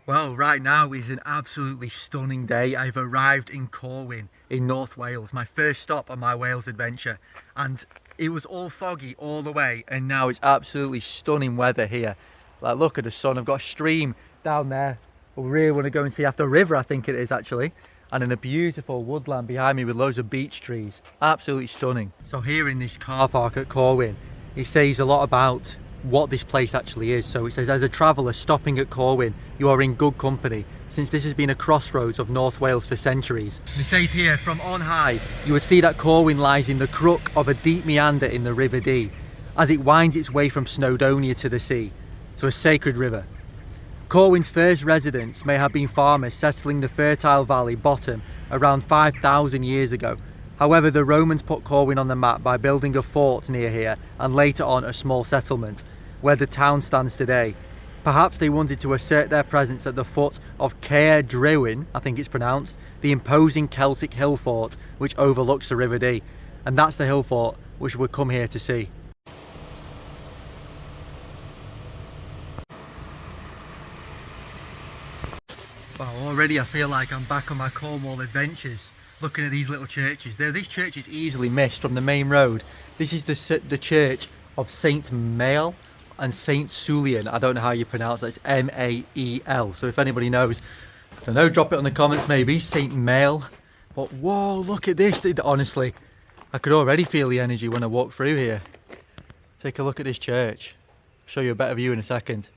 Well, right now is an absolutely stunning day. I've arrived in Corwen in North Wales, my first stop on my Wales adventure, and it was all foggy all the way, and now it's absolutely stunning weather here. Like, look at the sun. I've got a stream down there. I really want to go and see after a river, I think it is actually, and then a beautiful woodland behind me with loads of beech trees. Absolutely stunning. So here in this car park at Corwen, it says a lot about what this place actually is. So it says, as a traveller stopping at Corwen, you are in good company, since this has been a crossroads of North Wales for centuries. It says here, from on high, you would see that Corwen lies in the crook of a deep meander in the River Dee, as it winds its way from Snowdonia to the sea, to a sacred river. Corwen's first residents may have been farmers settling the fertile valley bottom around 5,000 years ago. However, the Romans put Corwen on the map by building a fort near here and later on a small settlement, where the town stands today. Perhaps they wanted to assert their presence at the foot of Caer Drewin, I think it's pronounced, the imposing Celtic hill fort which overlooks the River Dee. And that's the hill fort which we've come here to see. Wow, already I feel like I'm back on my Cornwall adventures, looking at these little churches. This church is easily missed from the main road. This is the church of Saint Mael and Saint Sulian. I don't know how you pronounce that. It's M-A-E-L. So if anybody knows, I don't know, drop it on the comments maybe. Saint Mael. But whoa, look at this. Honestly, I could already feel the energy when I walk through here. Take a look at this church. I'll show you a better view in a second.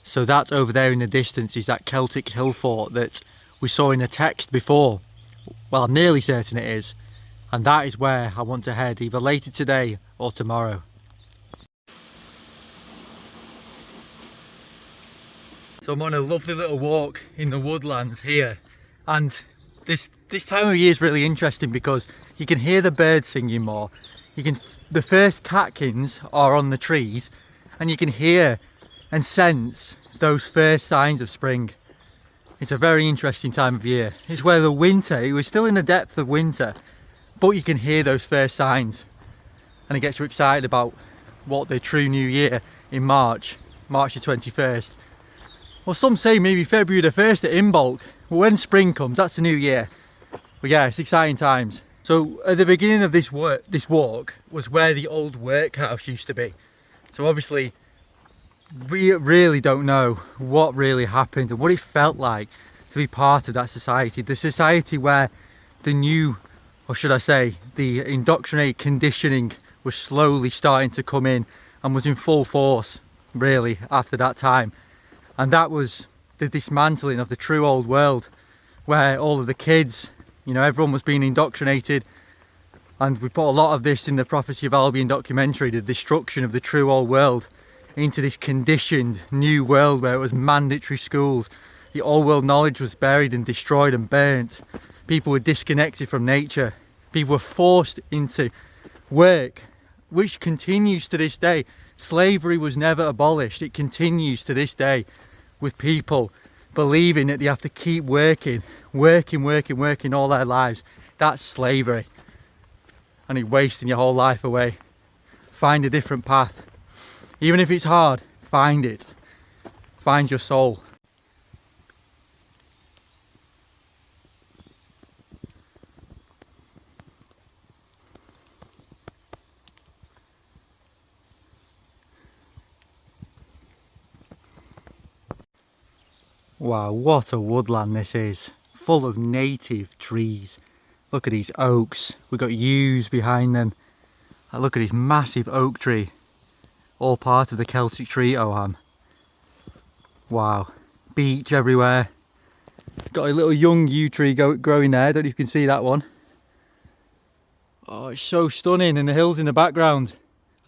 So that over there in the distance is that Celtic hill fort that we saw in the text before. Well, I'm nearly certain it is. And that is where I want to head, either later today or tomorrow. So I'm on a lovely little walk in the woodlands here. And this time of year is really interesting because you can hear the birds singing more. The first catkins are on the trees, and you can hear and sense those first signs of spring. It's a very interesting time of year. It's where the winter, we're still in the depth of winter, but you can hear those first signs, and it gets you excited about what the true new year in March the 21st. Well, some say maybe February the 1st at Imbolc. Well, when spring comes, that's the new year. But yeah, it's exciting times. So at the beginning of this walk was where the old workhouse used to be. So obviously we really don't know what really happened and what it felt like to be part of that society. The society where the new, or should I say, the indoctrinated conditioning was slowly starting to come in and was in full force really after that time. And that was the dismantling of the true old world, where all of the kids, you know, everyone was being indoctrinated. And we put a lot of this in the Prophecy of Albion documentary, the destruction of the true old world into this conditioned new world where it was mandatory schools. The old world knowledge was buried and destroyed and burnt. People were disconnected from nature. People were forced into work, which continues to this day. Slavery was never abolished. It continues to this day with people believing that they have to keep working all their lives. That's slavery. And it's wasting your whole life away. Find a different path. Even if it's hard, find it. Find your soul. Wow, what a woodland this is. Full of native trees. Look at these oaks. We've got yews behind them. Look at this massive oak tree. All part of the Celtic tree Oham. Wow, beech everywhere. Got a little young yew tree growing there, I don't know if you can see that one. Oh, it's so stunning, and the hills in the background.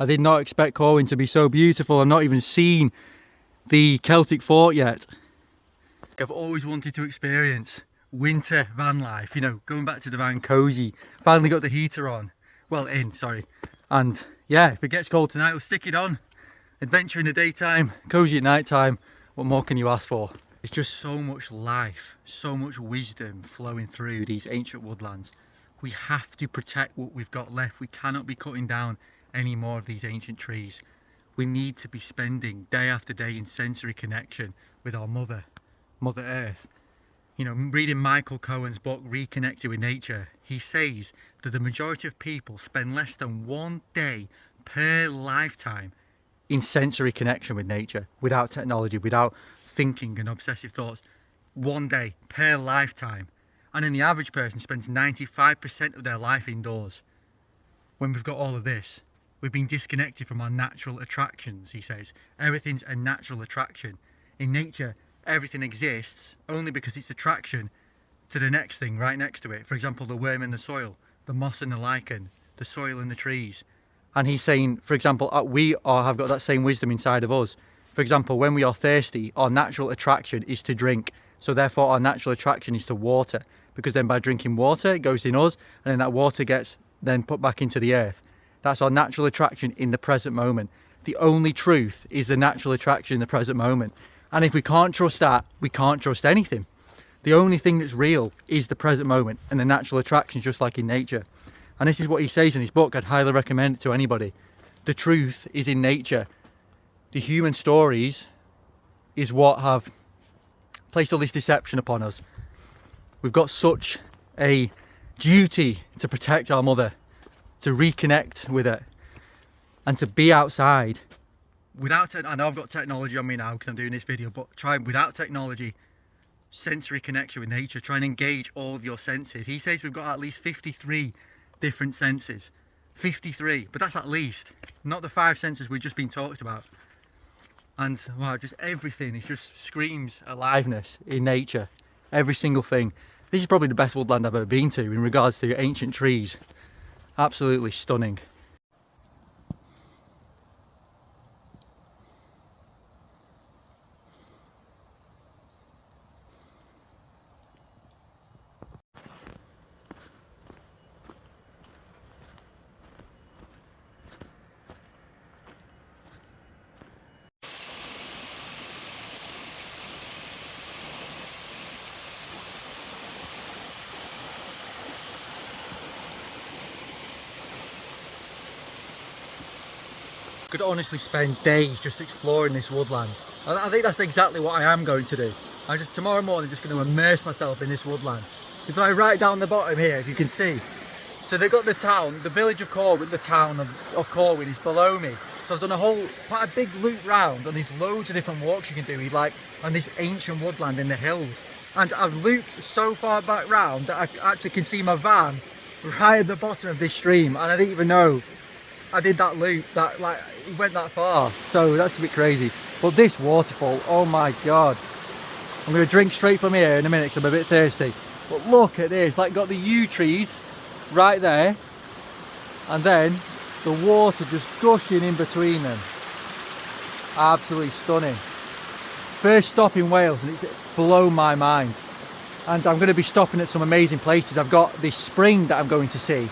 I did not expect Corwen to be so beautiful. I've not even seen the Celtic fort yet. I've always wanted to experience winter van life, you know, going back to the van cozy. Finally got the heater on. Well, sorry. And yeah, if it gets cold tonight, we'll stick it on Adventure in the daytime, cozy at night time. What more can you ask for? There's just so much life, so much wisdom flowing through these ancient woodlands. We have to protect what we've got left. We cannot be cutting down any more of these ancient trees. We need to be spending day after day in sensory connection with our Mother Earth. You know, reading Michael Cohen's book, Reconnected with Nature, he says that the majority of people spend less than 1 day per lifetime in sensory connection with nature, without technology, without thinking and obsessive thoughts. 1 day per lifetime. And then the average person spends 95% of their life indoors. When we've got all of this, we've been disconnected from our natural attractions, he says. Everything's a natural attraction. In nature, everything exists only because it's attraction to the next thing right next to it. For example, the worm in the soil, the moss and the lichen, the soil and the trees. And he's saying, for example, have got that same wisdom inside of us. For example, when we are thirsty, our natural attraction is to drink. So therefore our natural attraction is to water, because then by drinking water, it goes in us, and then that water gets then put back into the earth. That's our natural attraction in the present moment. The only truth is the natural attraction in the present moment. And if we can't trust that, we can't trust anything. The only thing that's real is the present moment and the natural attraction, just like in nature. And this is what he says in his book. I'd highly recommend it to anybody. The truth is in nature. The human stories is what have placed all this deception upon us. We've got such a duty to protect our mother, to reconnect with her, and to be outside. I know I've got technology on me now because I'm doing this video, but without technology, sensory connection with nature, try and engage all of your senses. He says we've got at least 53 different senses. 53, but that's at least, not the 5 senses we've just been talked about. And wow, just everything, it just screams aliveness in nature. Every single thing. This is probably the best woodland I've ever been to in regards to ancient trees. Absolutely stunning. Could honestly spend days just exploring this woodland. I think that's exactly what I am going to do. Tomorrow morning just going to immerse myself in this woodland. If I write down the bottom here, if you can see, so they've got the town, the village of Corwen, the town of Corwen is below me. So I've done quite a big loop round, and there's loads of different walks you can do, like on this ancient woodland in the hills. And I've looped so far back round that I actually can see my van right at the bottom of this stream, and I didn't even know I did that loop, it went that far. So that's a bit crazy. But this waterfall, oh my god. I'm going to drink straight from here in a minute because I'm a bit thirsty. But look at this, got the yew trees right there, and then the water just gushing in between them. Absolutely stunning. First stop in Wales, and it's blown my mind. And I'm going to be stopping at some amazing places. I've got this spring that I'm going to see.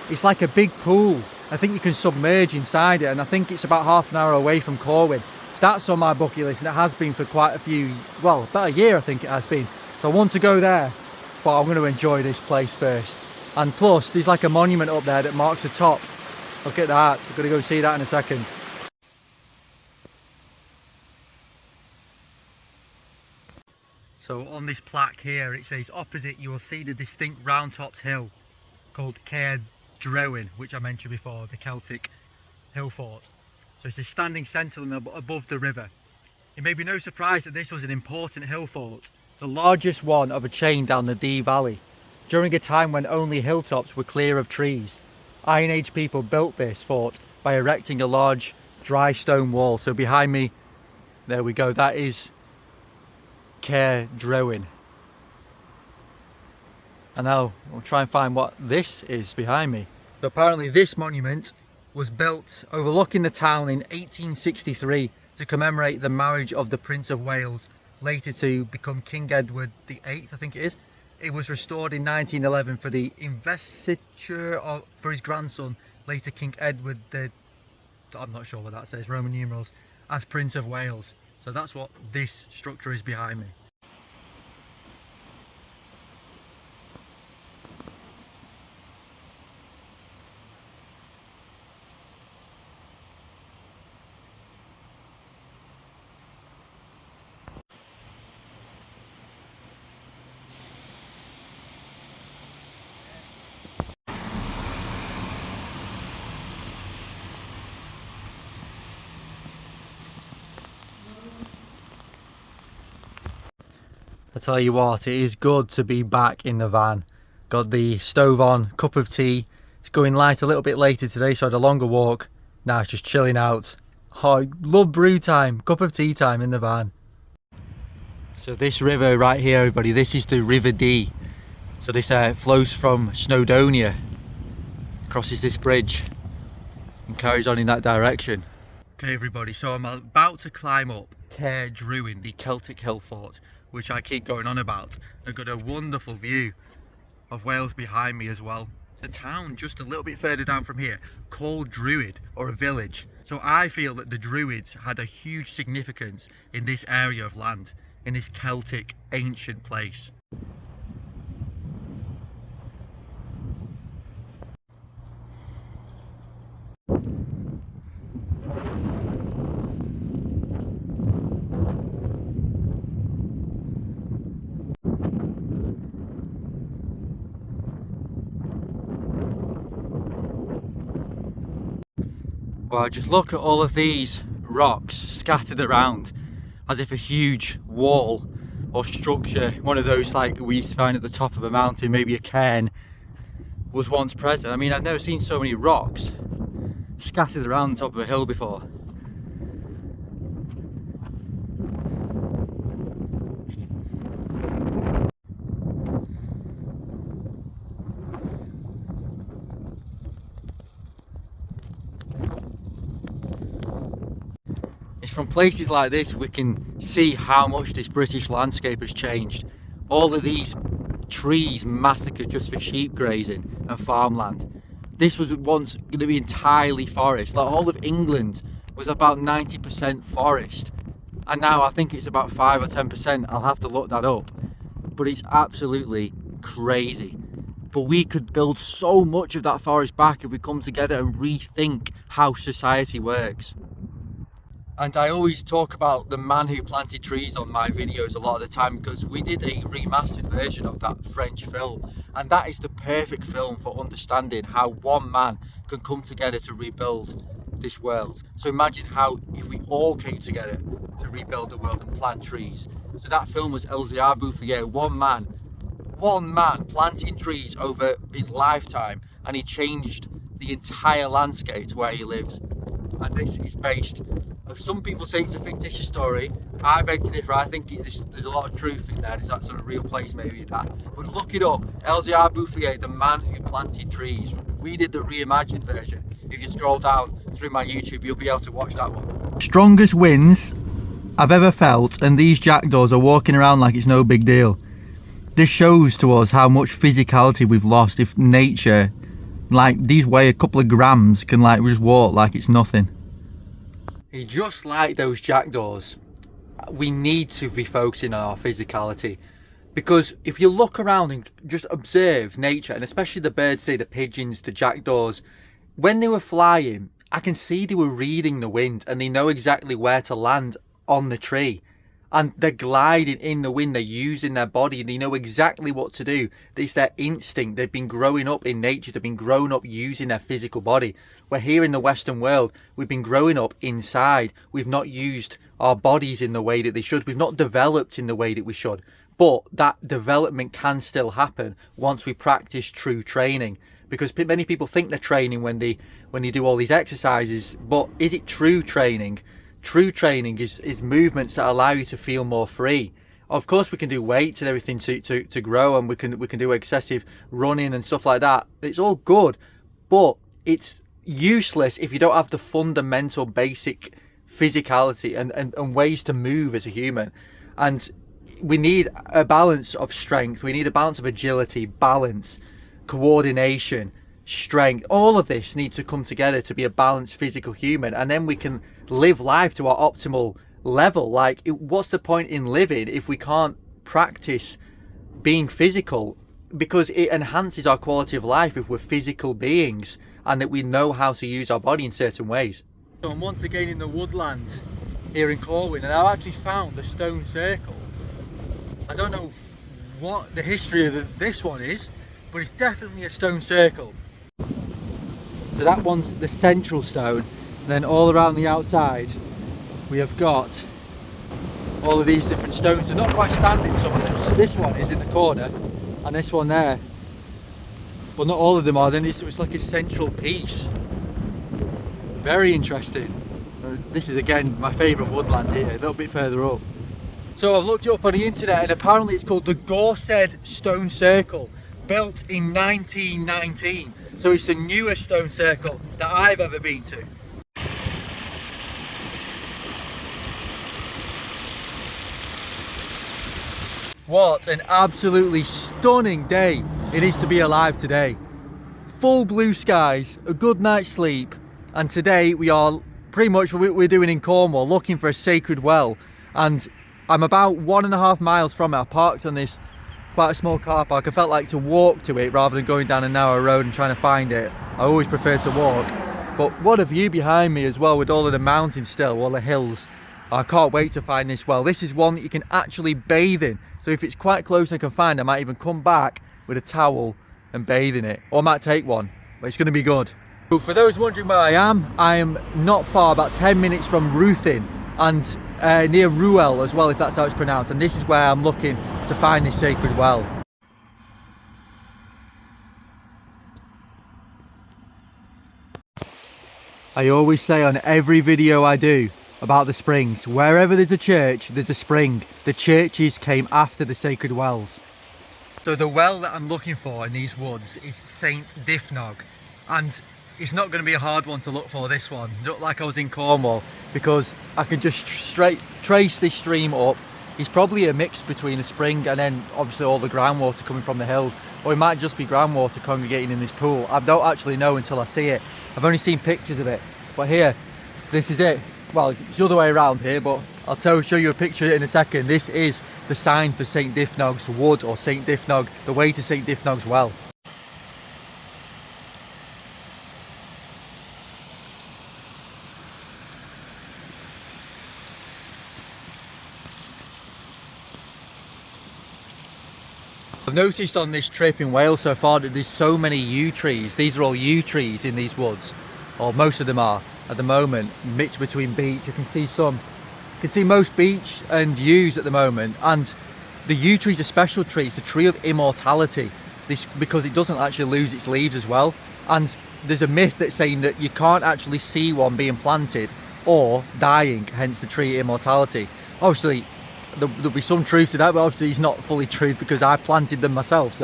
It's like a big pool. I think you can submerge inside it, and I think it's about half an hour away from Corwen. That's on my bucket list, and it has been for quite about a year I think it has been. So I want to go there, but I'm going to enjoy this place first. And plus, there's like a monument up there that marks the top. Look at that, I'm going to go see that in a second. So on this plaque here, it says, opposite you will see the distinct round-topped hill called Corwen, which I mentioned before, the Celtic hill fort. So it's a standing sentinel above the river. It may be no surprise that this was an important hill fort, the largest one of a chain down the Dee Valley, during a time when only hilltops were clear of trees. Iron Age people built this fort by erecting a large dry stone wall. So behind me, there we go, that is Corwen. And now we'll try and find what this is behind me. So apparently this monument was built overlooking the town in 1863 to commemorate the marriage of the Prince of Wales, later to become King Edward VIII, I think it is. It was restored in 1911 for the investiture for his grandson, later King Edward I'm not sure what that says, Roman numerals. as Prince of Wales. So that's what this structure is behind me. I tell you what, it is good to be back in the van. Got the stove on, cup of tea. It's going light a little bit later today, so I had a longer walk. Now it's just chilling out. Oh, I love brew time, cup of tea time in the van. So this river right here, everybody, this is the River Dee. So this flows from Snowdonia, crosses this bridge and carries on in that direction. Okay everybody, so I'm about to climb up Caer Druin, the Celtic hill fort, which I keep going on about. I've got a wonderful view of Wales behind me as well. The town just a little bit further down from here, called Druid, or a village. So I feel that the Druids had a huge significance in this area of land, in this Celtic ancient place. Well, just look at all of these rocks scattered around as if a huge wall or structure, one of those like we used to find at the top of a mountain, maybe a cairn, was once present. I mean, I've never seen so many rocks scattered around the top of a hill before. It's from places like this we can see how much this British landscape has changed. All of these trees massacred just for sheep grazing and farmland. This was once going to be entirely forest. Like all of England was about 90% forest, and now I think it's about 5 or 10%. I'll have to look that up, but it's absolutely crazy. But we could build so much of that forest back if we come together and rethink how society works. And I always talk about The Man Who Planted Trees on my videos a lot of the time, because we did a remastered version of that French film, and that is the perfect film for understanding how one man can come together to rebuild this world. So imagine how if we all came together to rebuild the world and plant trees. So that film was Elzéar Bouffier, one man planting trees over his lifetime, and he changed the entire landscape to where he lives. And this is based, some people say it's a fictitious story. I beg to differ. I think there's a lot of truth in there. There's that sort of real place maybe in that. But look it up. Elzéar Bouffier, The Man Who Planted Trees. We did the reimagined version. If you scroll down through my YouTube, you'll be able to watch that one. Strongest winds I've ever felt, and these jackdaws are walking around like it's no big deal. This shows to us how much physicality we've lost if nature, like these weigh a couple of grams, can like just walk like it's nothing. Just like those jackdaws, we need to be focusing on our physicality, because if you look around and just observe nature, and especially the birds, say the pigeons, the jackdaws, when they were flying, I can see they were reading the wind and they know exactly where to land on the tree. And they're gliding in the wind, they're using their body, and they know exactly what to do. It's their instinct. They've been growing up in nature, they've been growing up using their physical body. Where here in the Western world, we've been growing up inside. We've not used our bodies in the way that they should. We've not developed in the way that we should. But that development can still happen once we practice true training. Because many people think they're training when they do all these exercises, but is it true training? True training is movements that allow you to feel more free. Of course we can do weights and everything to grow, and we can do excessive running and stuff like that. It's all good, but it's useless if you don't have the fundamental basic physicality and ways to move as a human. And we need a balance of strength, we need a balance of agility, balance, coordination, strength. All of this needs to come together to be a balanced physical human, and then we can live life to our optimal level. Like, what's the point in living if we can't practice being physical? Because it enhances our quality of life if we're physical beings and that we know how to use our body in certain ways. So I'm once again in the woodland here in Corwen, and I've actually found the stone circle. I don't know what the history of this one is, but it's definitely a stone circle. So that one's the central stone, and then all around the outside we have got all of these different stones. They're not quite standing, some of them. So this one is in the corner, and this one there, but not all of them are. Then it's like a central piece. Very interesting. This is again my favourite woodland here, a little bit further up. So I've looked it up on the internet, and apparently it's called the Gorsedd Stone Circle, built in 1919. So it's the newest stone circle that I've ever been to. What an absolutely stunning day it is to be alive today. Full blue skies, a good night's sleep, and today we are pretty much what we're doing in Cornwall, looking for a sacred well. And I'm about 1.5 miles from it. I parked on this quite a small car park. I felt like to walk to it rather than going down a narrow road and trying to find it. I always prefer to walk. But what a view behind me as well, with all of the mountains still, all the hills. I can't wait to find this well. This is one that you can actually bathe in. So if it's quite close I can find, I might even come back with a towel and bathe in it. Or I might take one, but it's going to be good. So for those wondering where I am not far, about 10 minutes from Ruthin, and near Ruel as well, if that's how it's pronounced. And this is where I'm looking to find this sacred well. I always say on every video I do about the springs, wherever there's a church, there's a spring. The churches came after the sacred wells. So the well that I'm looking for in these woods is Saint Difnog, and it's not going to be a hard one to look for, this one, not like I was in Cornwall, because I can just straight trace this stream up. It's probably a mix between a spring and then obviously all the groundwater coming from the hills, or it might just be groundwater congregating in this pool. I don't actually know until I see it. I've only seen pictures of it, but here, this is it. Well, it's the other way around here, but I'll show you a picture in a second. This is the sign for St Difnog's Wood, or St Difnog, the way to St Difnog's Well. I've noticed on this trip in Wales so far that there's so many yew trees. These are all yew trees in these woods, or most of them are at the moment, mixed between beech. You can see some, you can see most beech and yews at the moment. And the yew tree is a special tree. It's the tree of immortality, because it doesn't actually lose its leaves as well. And there's a myth that's saying that you can't actually see one being planted or dying, hence the tree immortality. Obviously there'll be some truth to that, but obviously it's not fully true because I planted them myself.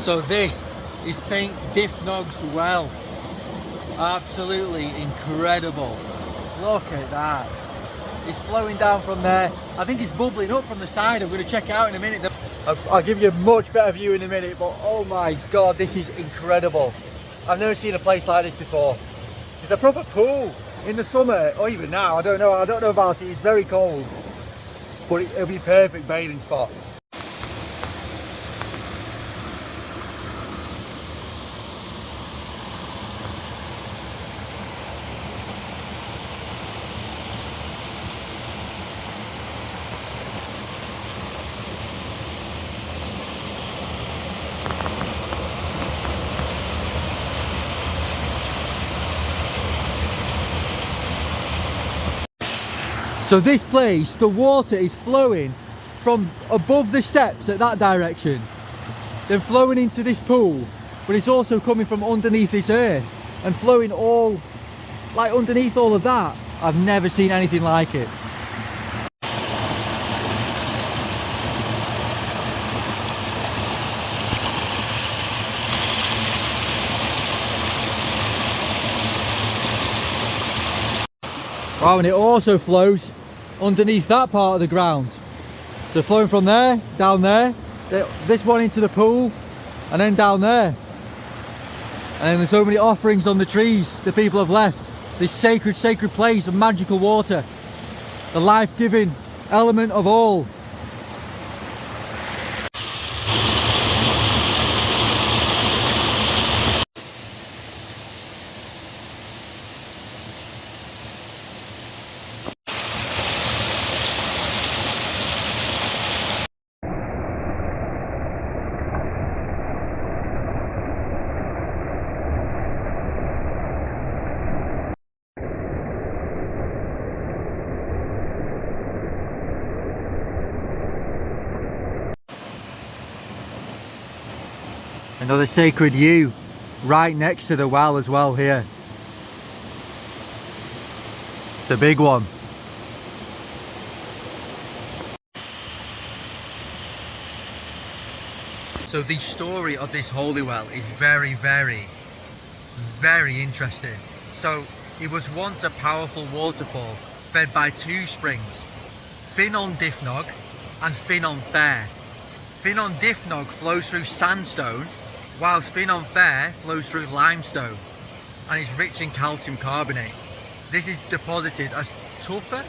So this is St Difnog's Well. Absolutely incredible. Look at that. It's flowing down from there. I think it's bubbling up from the side. I'm going to check it out in a minute. I'll give you a much better view in a minute, but oh my god, this is incredible. I've never seen a place like this before. It's a proper pool in the summer, or even now, I don't know about it. It's very cold, but it'll be a perfect bathing spot. So this place, the water is flowing from above the steps at that direction, then flowing into this pool, but it's also coming from underneath this earth and flowing all, like underneath all of that. I've never seen anything like it. Wow, and it also flows underneath that part of the ground. So flowing from there, down there, this one into the pool, And then down there, and then there's so many offerings on the trees the people have left. This sacred place of magical water, the life-giving element of all. Another sacred yew right next to the well as well here. It's a big one. So the story of this holy well is very interesting. So it was once a powerful waterfall fed by two springs, Finon Diffnog and Finon Fair. Finon Diffnog flows through sandstone, whilst Finon Fair flows through limestone and is rich in calcium carbonate. This is deposited as tufa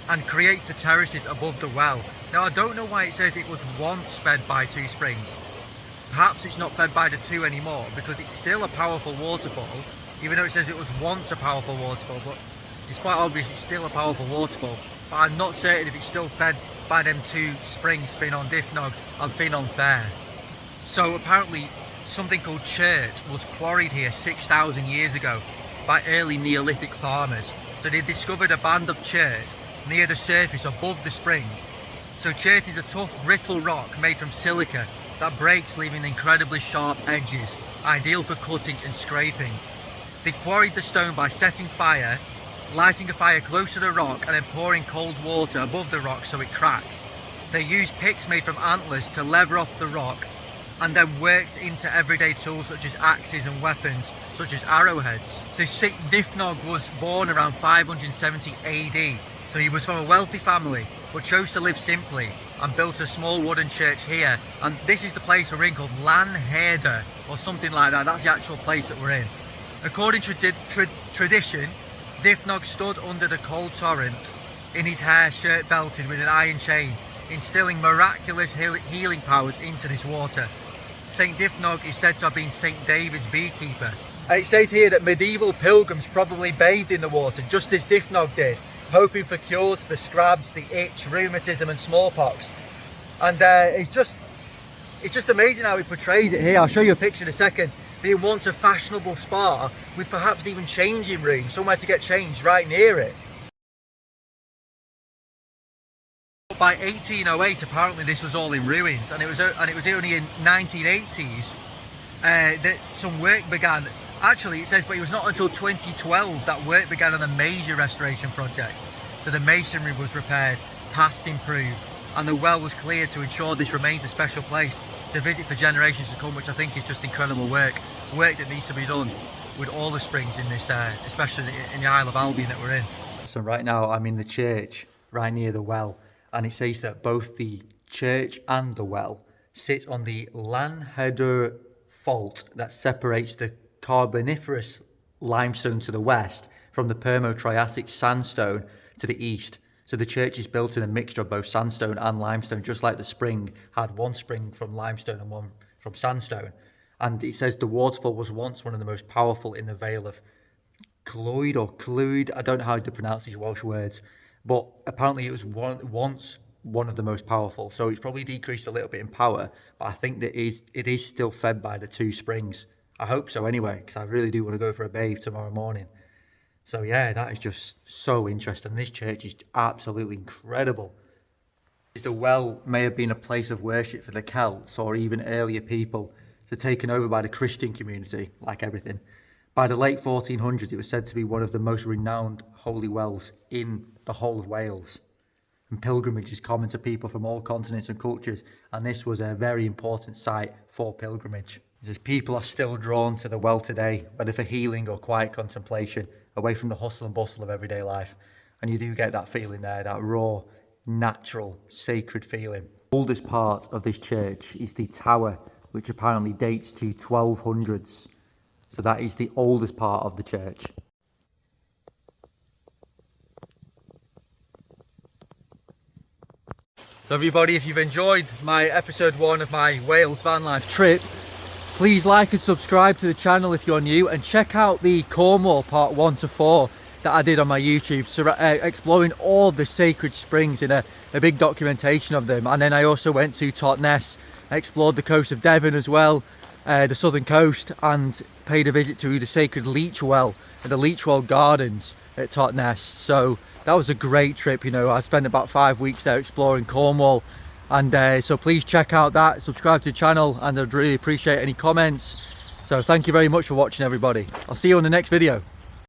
and creates the terraces above the well. Now I don't know why it says it was once fed by two springs. Perhaps it's not fed by the two anymore because it's still a powerful waterfall, even though it says it was once a powerful waterfall, but it's quite obvious it's still a powerful waterfall. But I'm not certain if it's still fed by them two springs, Finon Diffnog and Finon Fair. So apparently something called chert was quarried here 6,000 years ago by early Neolithic farmers. So they discovered a band of chert near the surface above the spring. So chert is a tough brittle rock made from silica that breaks, leaving incredibly sharp edges, ideal for cutting and scraping. They quarried the stone by setting fire, lighting a fire close to the rock and then pouring cold water above the rock so it cracks. They used picks made from antlers to lever off the rock and then worked into everyday tools such as axes and weapons such as arrowheads. So Saint Diffnog was born around 570 AD. So he was from a wealthy family but chose to live simply and built a small wooden church here. And this is the place we're in, called Lanherde or something like that. That's the actual place that we're in. According to tradition, Diffnog stood under the cold torrent in his hair shirt belted with an iron chain, instilling miraculous healing powers into this water. Saint Diffnog is said to have been Saint David's beekeeper. It says here that medieval pilgrims probably bathed in the water just as Diffnog did, hoping for cures for scabs, the itch, rheumatism and smallpox. And it's just amazing how he portrays it here. I'll show you a picture in a second. Being once a fashionable spa with perhaps even changing rooms, somewhere to get changed right near it. By 1808 apparently this was all in ruins, and it was only in 1980s that some work began. Actually it says, but it was not until 2012 that work began on a major restoration project. So the masonry was repaired, paths improved, and the well was cleared to ensure this remains a special place to visit for generations to come, which I think is just incredible work that needs to be done with all the springs in this, especially in the Isle of Albion that we're in. So right now I'm in the church right near the well, and it says that both the church and the well sit on the Lanherde fault that separates the Carboniferous limestone to the west from the Permo-Triassic sandstone to the east. So the church is built in a mixture of both sandstone and limestone, just like the spring had one spring from limestone and one from sandstone. And it says the waterfall was once one of the most powerful in the Vale of Clwyd or Clwyd. I don't know how to pronounce these Welsh words, but apparently it was once one of the most powerful. So it's probably decreased a little bit in power, but I think that it is still fed by the two springs. I hope so anyway, because I really do want to go for a bathe tomorrow morning. So yeah, that is just so interesting. This church is absolutely incredible. The well may have been a place of worship for the Celts or even earlier people, so taken over by the Christian community, like everything. By the late 1400s, it was said to be one of the most renowned holy wells in the whole of Wales. And pilgrimage is common to people from all continents and cultures, and this was a very important site for pilgrimage. As people are still drawn to the well today, whether for healing or quiet contemplation, away from the hustle and bustle of everyday life. And you do get that feeling there, that raw, natural, sacred feeling. The oldest part of this church is the tower which apparently dates to 1200s. So that is the oldest part of the church. So everybody, if you've enjoyed my episode 1 of my Wales van life trip, please like and subscribe to the channel if you're new, and check out the Cornwall part 1 to 4 that I did on my YouTube, so exploring all the sacred springs in a big documentation of them. And then I also went to Totnes, explored the coast of Devon as well, the southern coast, and paid a visit to the sacred Leech Well and the Leech Well Gardens at Totnes. So that was a great trip. You know, I spent about 5 weeks there exploring Cornwall, and so please check out that, subscribe to the channel, and I'd really appreciate any comments. So thank you very much for watching, everybody. I'll see you on the next video.